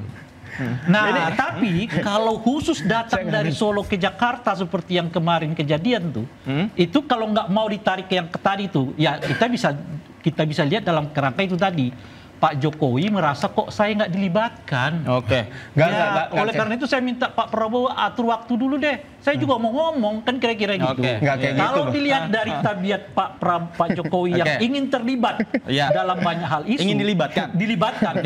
Nah, tapi kalau khusus datang dari Solo ke Jakarta seperti yang kemarin kejadian tuh, itu kalau nggak mau ditarik ke yang tadi tuh, ya kita bisa lihat dalam kerangka itu tadi. Pak Jokowi merasa kok saya nggak dilibatkan. Oleh karena itu saya minta Pak Prabowo atur waktu dulu deh. Saya juga mau ngomong kan kira-kira gitu. Kalau dilihat dari tabiat Pak Jokowi yang ingin terlibat dalam banyak hal isu, ingin dilibatkan.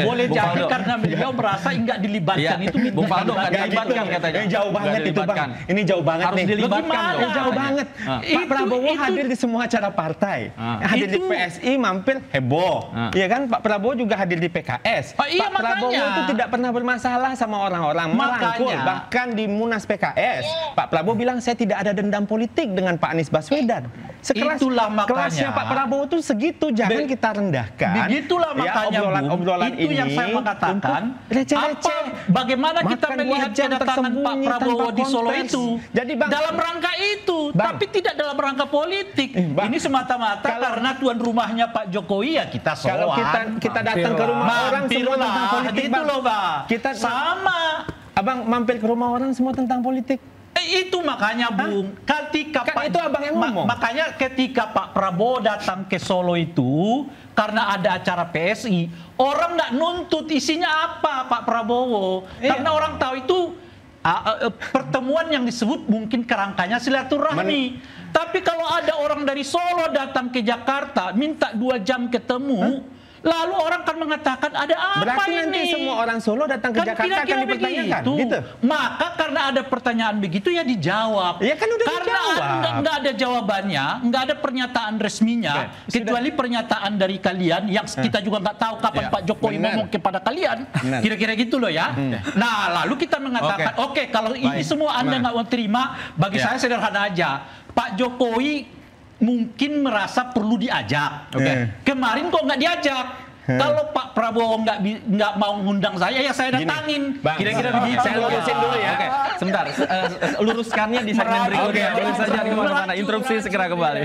Boleh jadi karena beliau merasa nggak dilibatkan itu. Bung Faldo nggak dilibatkan katanya. Ini jauh banget itu Bang. Ini jauh banget harus nih. Dilibatkan jauh banget. Pak Prabowo hadir di semua acara partai. Hadir di PSI mampir heboh. Iya kan, Pak Prabowo juga hadir di PKS. Oh, iya, Pak Prabowo makanya. itu tidak pernah bermasalah sama orang-orang, merangkul. Makanya. Bahkan di Munas PKS, Pak Prabowo bilang saya tidak ada dendam politik dengan Pak Anies Baswedan. Itulah makanya. Kelasnya Pak Prabowo itu segitu, jangan kita rendahkan. Begitulah makanya, obrolan itu ini yang saya mengatakan. receh-receh. Bagaimana kita Makan melihat 2 jam kedatangan Pak tersembunyi Prabowo tanpa di Solo konteks. itu Jadi, Bang, dalam rangka itu, Bang, tapi tidak dalam rangka politik. Bang, Ini semata-mata karena tuan rumahnya Pak Jokowi ya kita sowan. Kalau kita datang ke rumah orang semua tentang politik, itu loh, Bang. Kita sama. Abang mampir ke rumah orang semua tentang politik. Itu makanya, Bung. Ketika Kan itu abang yang ngomong. Makanya ketika Pak Prabowo datang ke Solo itu karena ada acara PSI, orang nggak nuntut isinya apa Pak Prabowo, karena orang tahu itu pertemuan yang disebut mungkin kerangkanya silaturahmi. Tapi kalau ada orang dari Solo datang ke Jakarta minta 2 jam ketemu, lalu orang akan mengatakan ada apa Berarti ini? nanti semua orang Solo datang ke Jakarta akan kira-kira dipertanyakan, begitu. gitu. Maka karena ada pertanyaan begitu ya dijawab. Ya kan udah karena dijawab. nggak ada jawabannya, nggak ada pernyataan resminya, kecuali pernyataan dari kalian yang kita juga nggak tahu kapan Pak Jokowi ngomong kepada kalian. Kira-kira gitu loh ya. Nah lalu kita mengatakan, oke, kalau ini semua Anda nggak mau terima, bagi saya sederhana aja. Pak Jokowi mungkin merasa perlu diajak. Kemarin kok nggak diajak? Kalau Pak Prabowo nggak mau ngundang saya, ya saya datangin. Kira-kira begitu. Saya lurusin dulu ya. Oke, sebentar. Luruskannya di segmen berikutnya. Jangan saja kemana-mana. Interupsi segera kembali.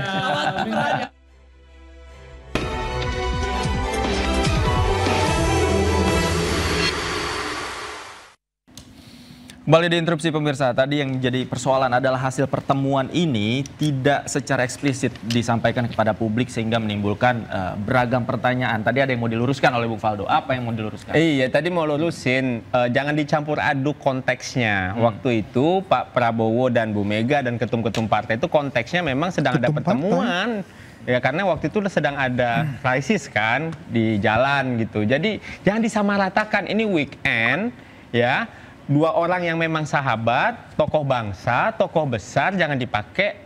Kembali di interupsi pemirsa, tadi yang jadi persoalan adalah hasil pertemuan ini tidak secara eksplisit disampaikan kepada publik sehingga menimbulkan beragam pertanyaan. Tadi ada yang mau diluruskan oleh Bung Faldo. Apa yang mau diluruskan? Iya, tadi mau lurusin, jangan dicampur aduk konteksnya. Waktu itu Pak Prabowo dan Bu Mega dan ketum-ketum partai itu konteksnya memang sedang ada pertemuan. Ya karena waktu itu sedang ada krisis kan di jalan gitu. Jadi jangan disamaratakan, ini weekend ya. 2 orang yang memang sahabat, tokoh bangsa, tokoh besar, jangan dipakai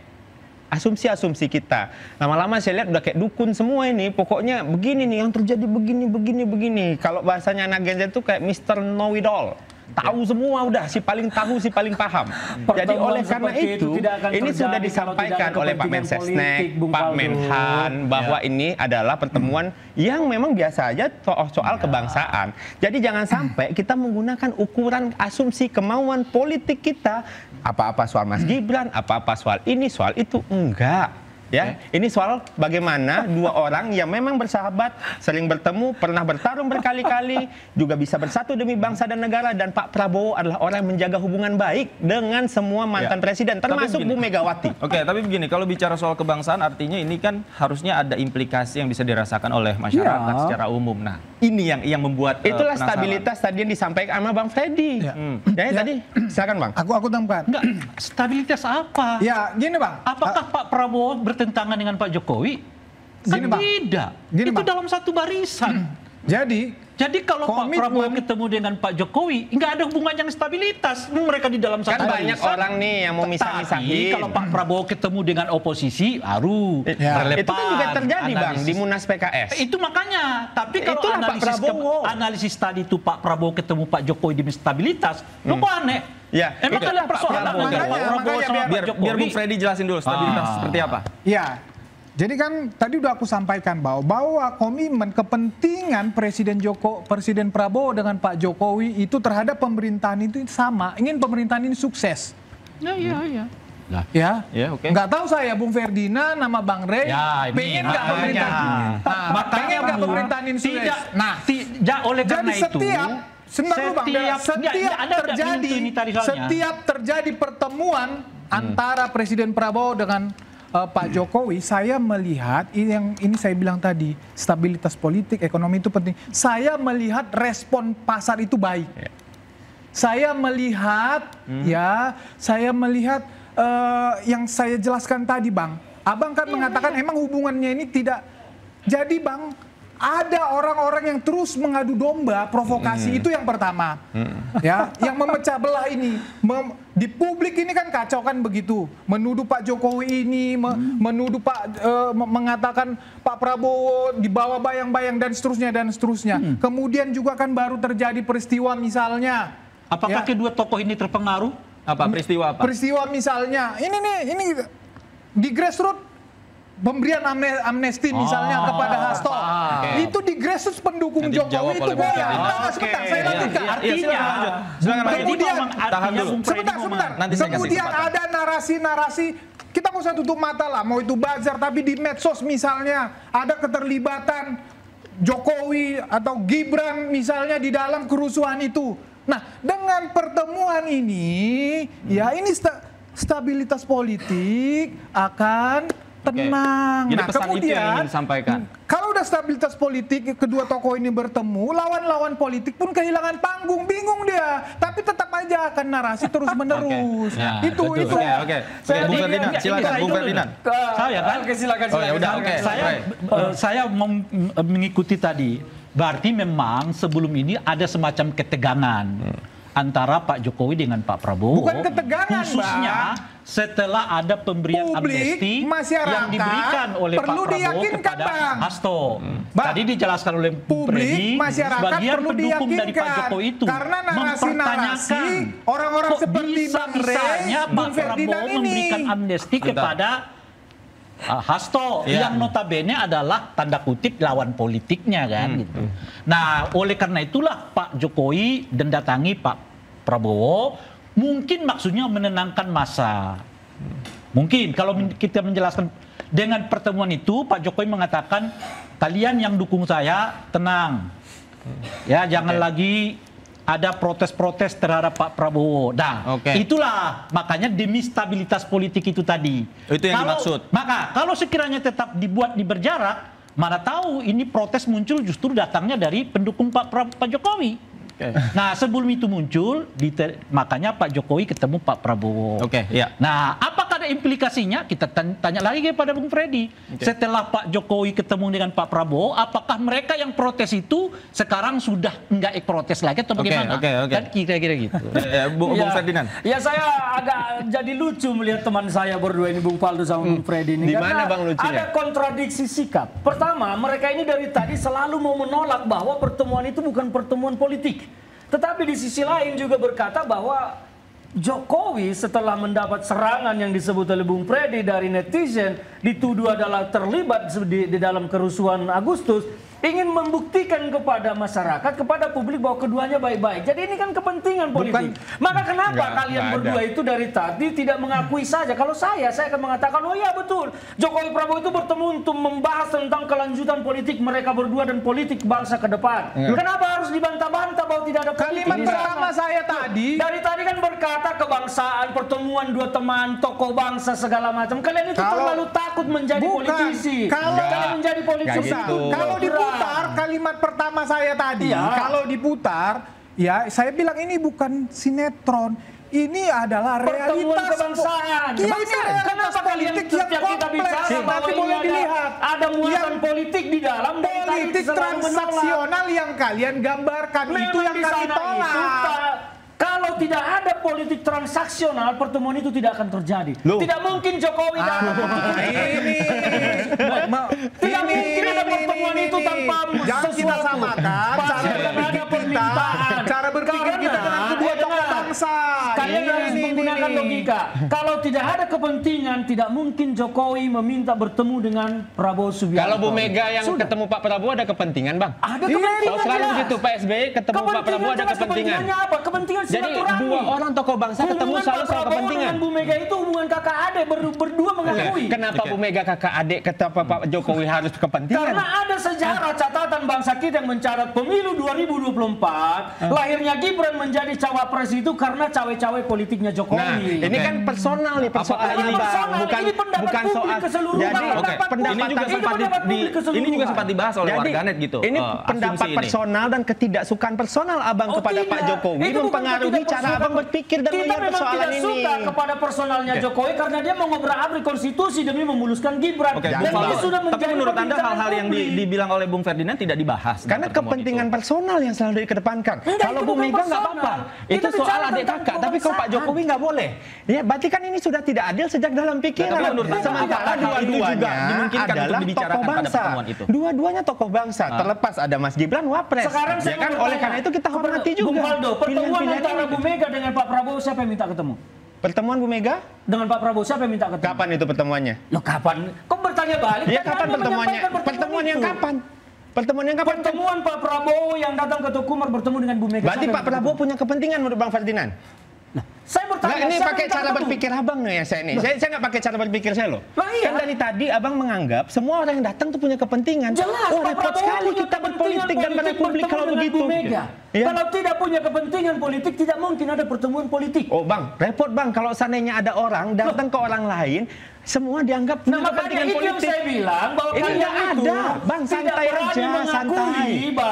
asumsi-asumsi kita. Lama-lama saya lihat udah kayak dukun semua ini. Pokoknya begini nih, yang terjadi begini. Kalau bahasanya anak Gen Z itu kayak Mr. Know It All. Tahu semua udah, si paling tahu, si paling paham. Jadi oleh karena itu ini sudah disampaikan oleh Pak Mensesnek, Pak Menhan, bahwa ini adalah pertemuan yang memang biasa aja soal kebangsaan. Jadi jangan sampai kita menggunakan ukuran asumsi kemauan politik kita, apa-apa soal Mas Gibran, apa-apa soal ini, soal itu, enggak. Ya, ini soal bagaimana 2 orang yang memang bersahabat, sering bertemu, pernah bertarung berkali-kali, juga bisa bersatu demi bangsa dan negara. Dan Pak Prabowo adalah orang yang menjaga hubungan baik dengan semua mantan presiden, termasuk Bu Megawati. Oke, tapi begini, kalau bicara soal kebangsaan artinya ini kan harusnya ada implikasi yang bisa dirasakan oleh masyarakat secara umum. Nah, ini yang membuat itulah penasaran. Stabilitas tadi yang disampaikan sama Bang Freddy. Jadi tadi, silakan Bang. Aku tambahkan. Enggak, stabilitas apa? Ya, gini Bang. Apakah Pak Prabowo bertentangan dengan Pak Jokowi? Kan Gini, Bang. tidak. Gini, Itu Bang. dalam satu barisan. Jadi kalau Pak Prabowo ketemu dengan Pak Jokowi, nggak ada hubungan yang stabilitas. Mereka di dalam satu Kan barisan. banyak orang nih yang mau misah-misahin. Tapi kalau Pak Prabowo ketemu dengan oposisi, baru Itu kan juga terjadi Bang di Munas PKS. Itu makanya. Tapi kalau Itulah Pak Prabowo. analisis tadi itu Pak Prabowo ketemu Pak Jokowi demi stabilitas, lu kok aneh? Ya, Emang itu. kalian persoalan Pak Prabowo. Prabowo sama Pak Biar Jokowi? Bung Freddy jelasin dulu stabilitas seperti apa. Ya, jadi kan tadi udah aku sampaikan bahwa komitmen kepentingan Presiden Prabowo dengan Pak Jokowi itu terhadap pemerintahan itu sama, ingin pemerintahan ini sukses. Iya. Ya, oke. Nggak tahu saya Bung Ferdinand nama Bang Rey, Ya, ini pengen nggak makanya. pemerintahan, pengen nggak pemerintahan ini sukses? Tidak. Nah, Oleh jadi karena itu, setiap terjadi pertemuan antara Presiden Prabowo dengan Pak Jokowi, saya melihat ini saya bilang tadi, stabilitas politik, ekonomi itu penting. Saya melihat respon pasar itu baik. Saya melihat yang saya jelaskan tadi, Bang. Abang kan mengatakan emang hubungannya ini tidak jadi, Bang. ada orang-orang yang terus mengadu domba, provokasi itu yang pertama. Ya, yang memecah belah ini. Di publik ini kan kacau kan begitu. Menuduh Pak Jokowi ini, menuduh mengatakan Pak Prabowo dibawa bayang-bayang dan seterusnya. Kemudian juga kan baru terjadi peristiwa misalnya. Apakah kedua tokoh ini terpengaruh? Apa peristiwa apa? Peristiwa misalnya, ini di grassroots pemberian amnesti misalnya kepada Hasto. Itu di grassroots pendukung Jokowi itu goyang. Sebentar, saya lanjutkan. Artinya, kemudian sebentar. Kemudian ada narasi-narasi, kita nggak usah tutup mata lah, mau itu buzzer, tapi di medsos misalnya ada keterlibatan Jokowi atau Gibran misalnya di dalam kerusuhan itu. Nah, dengan pertemuan ini, ya ini stabilitas politik akan tenang. Jadi Nah, pesan kemudian itu yang ingin disampaikan. Kalau udah stabilitas politik, kedua tokoh ini bertemu, lawan-lawan politik pun kehilangan panggung, bingung dia. Tapi tetap aja akan narasi terus menerus. Itu. Oke. Bung Ferdinand, silakan Bung Ferdinand. Saya kan? Silakan. Oh ya udah, oke. Saya mengikuti tadi. Berarti memang sebelum ini ada semacam ketegangan antara Pak Jokowi dengan Pak Prabowo. Bukan ketegangan, khususnya setelah ada pemberian publik, amnesti masyarakat yang diberikan oleh Pak Prabowo kepada Hasto. Tadi dijelaskan oleh publik, masyarakat sebagian perlu pendukung dari Pak diyakinkan. Jokowi itu Karena narasi-narasi orang-orang seperti Bang Rey, Pak Prabowo memberikan amnesti kepada Hasto yang notabene adalah tanda kutip lawan politiknya kan gitu. Nah, oleh karena itulah Pak Jokowi mendatangi Pak Prabowo mungkin maksudnya menenangkan massa. Mungkin kalau kita menjelaskan dengan pertemuan itu Pak Jokowi mengatakan kalian yang dukung saya tenang. Ya, jangan lagi ada protes-protes terhadap Pak Prabowo. Nah, itulah makanya demi stabilitas politik itu tadi. Itu yang dimaksud. Maka kalau sekiranya tetap dibuat berjarak, mana tahu ini protes muncul justru datangnya dari pendukung Pak Jokowi. Nah, sebelum itu muncul, makanya Pak Jokowi ketemu Pak Prabowo. Nah, apakah ada implikasinya? Kita tanya lagi kepada Bung Freddy. Setelah Pak Jokowi ketemu dengan Pak Prabowo, apakah mereka yang protes itu sekarang sudah enggak protes lagi atau bagaimana? Kan kira-kira gitu. Bung Ferdinand. Ya, saya agak jadi lucu melihat teman saya berdua ini, Bung Faldo sama Bung Freddy ini. Di mana Bang lucunya? Ada kontradiksi sikap. Pertama, mereka ini dari tadi selalu mau menolak bahwa pertemuan itu bukan pertemuan politik. Tetapi di sisi lain juga berkata bahwa Jokowi setelah mendapat serangan yang disebut oleh Bung Freddy dari netizen, dituduh adalah terlibat di dalam kerusuhan Agustus, ingin membuktikan kepada masyarakat, kepada publik bahwa keduanya baik-baik. Jadi ini kan kepentingan politik. Maka kenapa kalian berdua itu dari tadi tidak mengakui saja? Kalau saya akan mengatakan, oh iya betul, Jokowi Prabowo itu bertemu untuk membahas tentang kelanjutan politik mereka berdua dan politik bangsa ke depan. Kenapa harus dibantah-bantah bahwa tidak ada politik? Kalimat pertama saya tadi, dari tadi kan berkata kebangsaan, pertemuan dua teman, tokoh bangsa segala macam. Kalian itu terlalu takut menjadi politisi. Kalian menjadi politisi. Kalau diputar kalimat pertama saya tadi, kalau diputar, ya saya bilang ini bukan sinetron. Ini adalah realitas kebangsaan. Ini realitas politik yang kompleks. Nanti boleh dilihat. Ada muatan politik di dalam. Politik transaksional yang kalian gambarkan. Itu yang kami tolak. Kalau tidak ada politik transaksional, pertemuan itu tidak akan terjadi. Tidak mungkin Jokowi datang. Tidak mungkin ada pertemuan itu tanpa kita samakan cara berpikir kita dengan kedua tokoh bangsa. Kalian harus menggunakan logika. Kalau tidak ada kepentingan, tidak mungkin Jokowi meminta bertemu dengan Prabowo Subianto. Kalau Bu Mega yang ketemu Pak Prabowo ada kepentingan, Bang? Ada kepentingan. Oh, selalu begitu, Pak SBY ketemu Pak Prabowo ada kepentingan. Kepentingannya apa? Kepentingan jadi silaturahmi. dua orang tokoh bangsa ketemu selalu soal kepentingan. Dengan Bu Mega itu hubungan kakak adik, berdua mengakui. Kenapa Bu Mega kakak adik, kenapa Pak Jokowi harus kepentingan? Karena ada sejarah catatan bangsa kita yang mencatat pemilu 2024, lahirnya Gibran menjadi cawapres itu karena cawe-cawe politiknya Jokowi. Nah, ini Ini kan personal nih, persoalan ini personal, ini pendapat publik keseluruhan. Jadi ini juga sempat dibahas oleh warganet gitu. Ini pendapat personal dan ketidaksukaan personal Abang kepada Pak Jokowi mempengaruhi cara Abang berpikir dan melihat persoalan ini. Kita memang tidak suka kepada personalnya Jokowi karena dia mau ngobrak-abrik konstitusi demi memuluskan Gibran. Dan ini sudah menjadi. Tapi menurut Anda hal-hal yang dibilang oleh Bung Ferdinand tidak dibahas? Karena kepentingan personal yang selalu dikedepankan. Kalau Bu Mega nggak apa-apa, itu soal adik kakak. Tapi kalau Pak Jokowi nggak boleh. Ya, berarti kan ini sudah tidak adil sejak dalam pikiran. Sementara dua-duanya adalah tokoh bangsa. Dua-duanya tokoh bangsa. Terlepas ada Mas Gibran wapres. Sekarang ya kan, oleh karena itu kita hormati juga. Bung Faldo, pertemuan antara Bu Mega dengan Pak Prabowo siapa yang minta ketemu? Pertemuan Bu Mega dengan Pak Prabowo siapa yang minta ketemu? Kapan itu pertemuannya? Loh kapan? Kok bertanya balik? Ya kapan pertemuannya? Pertemuan yang kapan? Pertemuan yang kapan? Pertemuan Pak Prabowo yang datang ke Tukumar bertemu dengan Bu Mega. Berarti Pak Prabowo punya kepentingan menurut Bang Ferdinand? Saya bertanya, ini pakai cara berpikir Abang nih ya saya nih. Saya nggak pakai cara berpikir saya loh. Iya. Kan dari tadi Abang menganggap semua orang yang datang tuh punya kepentingan. Jelas, oh, repot sekali kita berpolitik dan berpublik kalau begitu. Ya. Kalau tidak punya kepentingan politik tidak mungkin ada pertemuan politik. Oh Bang, repot Bang kalau seandainya ada orang datang ke orang lain semua dianggap punya kepentingan politik. Yang saya bilang bahwa ini nggak ada, Bang, santai aja,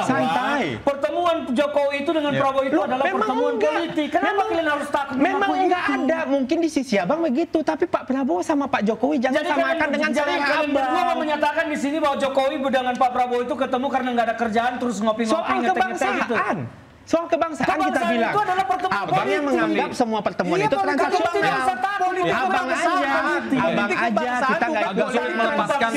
santai. Pertemuan Jokowi itu dengan Prabowo itu adalah pertemuan politik. Kenapa kalian harus takut? Memang nggak ada, mungkin di sisi Abang begitu, tapi Pak Prabowo sama Pak Jokowi jangan samakan dengan cara Abang. Berdua menyatakan di sini bahwa Jokowi dengan Pak Prabowo itu ketemu karena nggak ada kerjaan terus ngopi-ngopi ngeteh-ngeteh gitu. Soal kebangsaan kita bilang, Abang yang menganggap semua pertemuan itu transaksional. Abang aja, kita nggak agak sulit melepaskan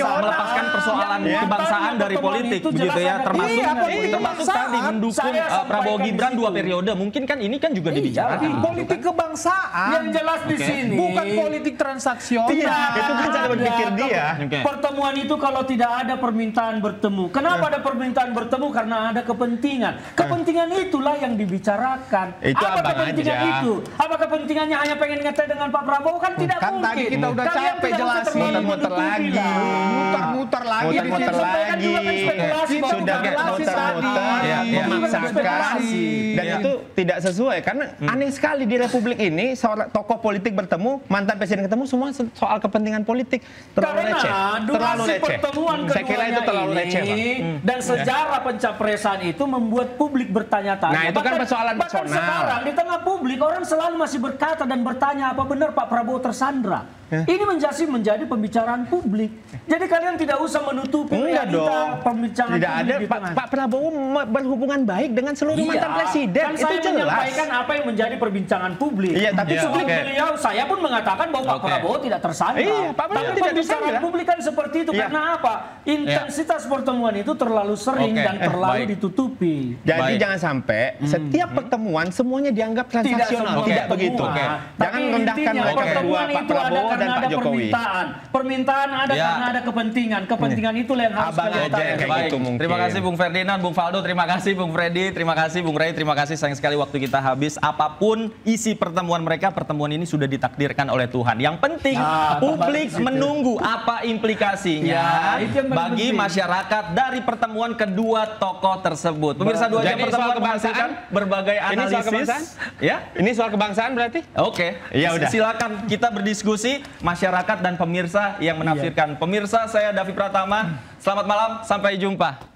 persoalan kebangsaan dari politik, begitu ya. Termasuk tadi mendukung Prabowo Gibran 2 periode. Mungkin kan ini kan juga dibicarakan. Politik kebangsaan yang jelas di sini, bukan politik transaksional. Itu kan cara berpikir dia. Pertemuan itu kalau tidak ada permintaan bertemu, kenapa ada permintaan bertemu? Karena ada kepentingan. Kepentingan itulah yang dibicarakan. Apa kepentingan itu? Apa kepentingannya hanya pengen ngeteh dengan Pak Prabowo? Kan tidak mungkin. Tadi kita udah capek jelasin. Muter-muter lagi. Muter-muter lagi. Sudah muter-muter. Memaksakan. Dan itu tidak sesuai. Karena aneh sekali di Republik ini seorang tokoh politik bertemu, mantan presiden ketemu, semua soal kepentingan politik. Terlalu receh. Terlalu receh. Saya kira itu terlalu receh. Dan sejarah pencapresan itu membuat publik bertanya-tanya. Nah itu kan persoalan personal. Sekarang di tengah publik orang selalu masih berkata dan bertanya apa benar Pak Prabowo tersandra. Ini menjadi pembicaraan publik. Jadi kalian tidak usah menutupi realita pembicaraan tidak publik. Ada. Pak Prabowo berhubungan baik dengan seluruh mantan presiden. Kan itu saya jelas. menyampaikan apa yang menjadi perbincangan publik. Iya, tapi publik beliau, saya pun mengatakan bahwa Pak Prabowo tidak tersandra. Iya, Pak Prabowo tidak tersandra. Publik kan seperti itu. Karena apa? Intensitas pertemuan itu terlalu sering dan terlalu ditutupi. Jadi jangan sampai setiap pertemuan semuanya dianggap transaksional. Tidak begitu. Jangan rendahkan mereka berdua, Pak Prabowo dan Pak Jokowi. Permintaan ada karena ada kepentingan. Kepentingan itulah yang harus kalian utamakan. Terima kasih Bung Ferdinand, Bung Faldo, terima kasih Bung Freddy, terima kasih Bung Ray, terima kasih, sayang sekali waktu kita habis. Apapun isi pertemuan mereka, pertemuan ini sudah ditakdirkan oleh Tuhan. Yang penting publik menunggu apa implikasinya bagi masyarakat dari pertemuan kedua tokoh tersebut. Pemirsa, 2 jam pertemuan kebangsaan, berbagai analisis. Ini soal kebangsaan berarti? Oke. Ya udah. Silakan kita berdiskusi, masyarakat dan pemirsa yang menafsirkan. Pemirsa, saya Davi Pratama. Selamat malam, sampai jumpa.